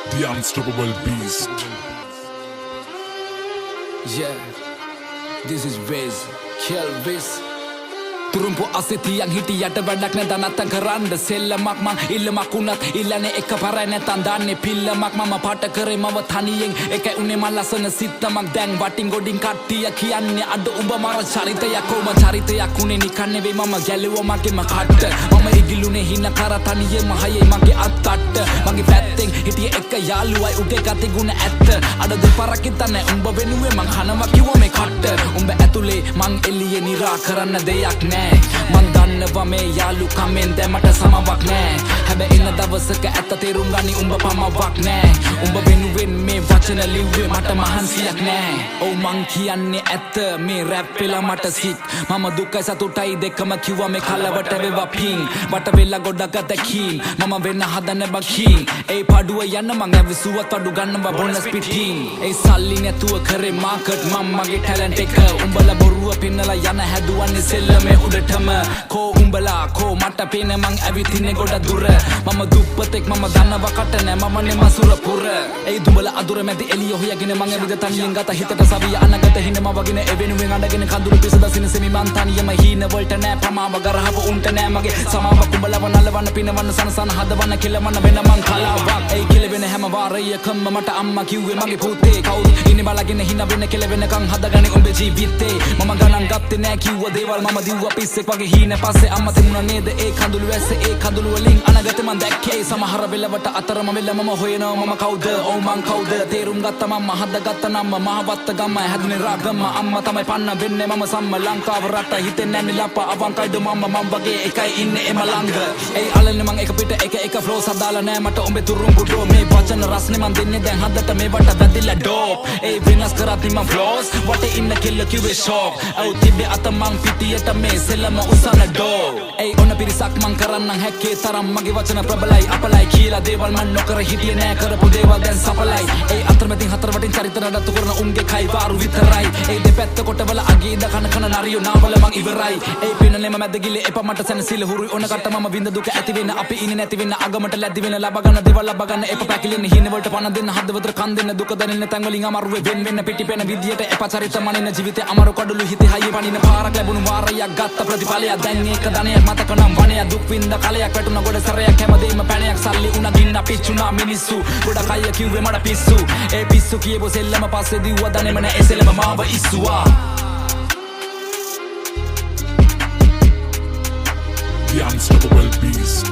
The unstoppable beast. Yeah, this is Wiz, Kill Wiz. Turumpu asitiyan hitiyat වැඩක් නැත නැත්තම් කරන්න සෙල්ලමක් මං ඉල්ලමක් උනත් ඉල්ලන්නේ එකපාරයි නැත්තම් දාන්නේ පිල්ලමක් මම පාට කරේ මව තනියෙන් එකයි උනේ මං ලස්සන සිත්තමක් දැන් වටින් ගොඩින් කට්ටිය කියන්නේ අද උඹ මර චරිතයක් කොම චරිතයක් උනේ නිකන් නෙවෙයි මම ගැලුවා මගේම කට්ට මම ඉගිලුනේ හින කර තනියෙම හයේ මගේ අත්තට්ට මගේ පැත්තෙන් හිටියේ එක යාළුවයි උගේ ගති ගුණ ඇත්ත අද දෙපාරක් හිතන්නේ උඹ වෙනුවේ මං හනවා කිව්වා මේ කට්ට උඹ ඇතුලේ මං එළියේ නිරා කරන්න දෙයක් නෑ මන් දන්නවා මේ යාළුකමෙන් දැමට සමවක් නෑ හැබැයි එන දවසක ඇත්ත තේරුම් ගනි උඹ පමවක් නෑ උඹ වෙනුවෙන් මේ වචන ලිව්වේ මට මහන්සියක් නෑ ඔව් මං කියන්නේ ඇත්ත මේ රැප් වෙලා මට සික් මම දුකයි සතුටයි දෙකම කිව්වා මේ කලවට වේවා පිං වට වෙලා ගොඩක් අතකින් මම වෙන්න හදන බකින් ඒ පාඩුව යන්න මං ඇවිසුවත් අඩු ගන්නවා බොනස් පිටින් ඒ සල්ලි නැතුව කරේ මාකට් මම මගේ ටැලන්ට් එක උඹලා බොරුව පෙන්නලා යන හැදුවන්නේ සෙල්ලමේ උඩටම කෝ උඹලා කෝ මට පේන මං ඇවිතින්නේ ගොඩ දුර මම දුප්පතෙක් මම දන්නවා කට නෑ මමනේ මසුර පුර ඒ දුඹලා අදුර මැදි එළිය හොයගෙන මං ඇවිද තනියෙන් ගත හිතට සවිය අනගත හිනම වගෙන එවෙනුවෙන් අඬගෙන කඳුළු පිස දසින සෙමි මං තනියම හීන වලට නෑ ප්‍රමාව ගරහව උන්ට නෑ මගේ සමාව කුඹලව නලවන්න පිනවන්න සනසන හදවන්න කෙලවන්න වෙන මං කලාවක් ඒ කෙලවෙන හැම වාරයකම මට අම්මා කිව්වේ මගේ පුතේ කවුරු ඉන්නේ බලගෙන හින වෙන කෙලවෙනකන් හදගන්නේ උඹේ ජීවිතේ මම ගණන් ගත්තේ නෑ කිව්ව දේවල් මම දිව්වා පිස්සෙක් වගේ හීන පස්සේ අම්මා තිබුණා නේද ඒ කඳුළු ඇස්සේ ඒ කඳුළු වලින් අනගතේ මං දැක්කේ සමහර වෙලවට අතරම වෙල මම හොයනවා මම කවුද ඔව් මං කවුද තේරුම් ගත්තා මම හදගත්ත නම් මහවත්ත ගම හැදුනේ රාගම අම්මා තමයි පන්න වෙන්නේ මම සම්ම ලංකාව රට හිතෙන්නේ නැන්නේ ලප්ප අවංකයිද මම වගේ එකයි ඉන්නේ එම ළඟ ඒ අලන්නේ මං එක පිට එක ෆ්ලෝස් හදාලා නෑ මට උඹේ තුරුම්බු ඩෝ මේ වචන රස්නේ මං දෙන්නේ දැන් හදට මේවට වැදිලා ඩෝප් ඒ වෙනස් කරත් මං ෆ්ලෝස් වටේ ඉන්න කෙල්ල කිව්වේ ෂෝක් ඔව් තිබ්බේ අත මං පිටියට මේ සෙල්ලම උසන ඩෝ ඒ ඔන්න පිරිසක් මං කරන්නම් හැක්කේ තරම් මගේ වචන ප්‍රබලයි අපලයි කියලා දේවල් මං නොකර හිටියේ නෑ කරපු දේවල් දැන් සපලයි ඒ අතරමැදින් හතර වටින් චරිත නඩත්තු කරන උන්ගේ කයි වාරු විතරයි ඒ දෙපැත්ත කොටවල අගේ ඉඳ කන නරියෝ නාවල මං ඉවරයි ඒ පිනලෙම මැද ගිලේ එපා මට සැනසීල හුරුයි ඔන්න කට මම විඳ දුක ඇති වෙන අපි ඉන්නේ නැති වෙන අගමට ලැබි වෙන ලබ ගන්න දේවල් ලබ ගන්න එපා පැකිලෙන හින වලට පණ දෙන්න හදවතට කන් දෙන්න දුක දැනෙන තැන් වලින් අමාරුවේ වෙන් වෙන්න පිටිපෙන විදියට එපා චරිත මනින ජීවිතේ අමාරු කඩළු හිතේ හයිය පනින පාරක් ලැබුණු වාරයක් ගත්ත ප්‍රතිඵලයක් දැන් ඒක ධනයක් මතක නම් වණයක් දුක් විඳ කලයක් වැටුණ ගොඩ සැරයක් හැමදේම පැණයක් සල්ලි උණ දින්න පිච්චුණා මිනිස්සු ගොඩක් අය කිව්වේ මට පිස්සු ඒ පිස්සු කියපු සෙල්ලම පස්සේ දිව්වා දනේම නෑ එසෙලම මාව ඉස්සුවා The unstoppable beast.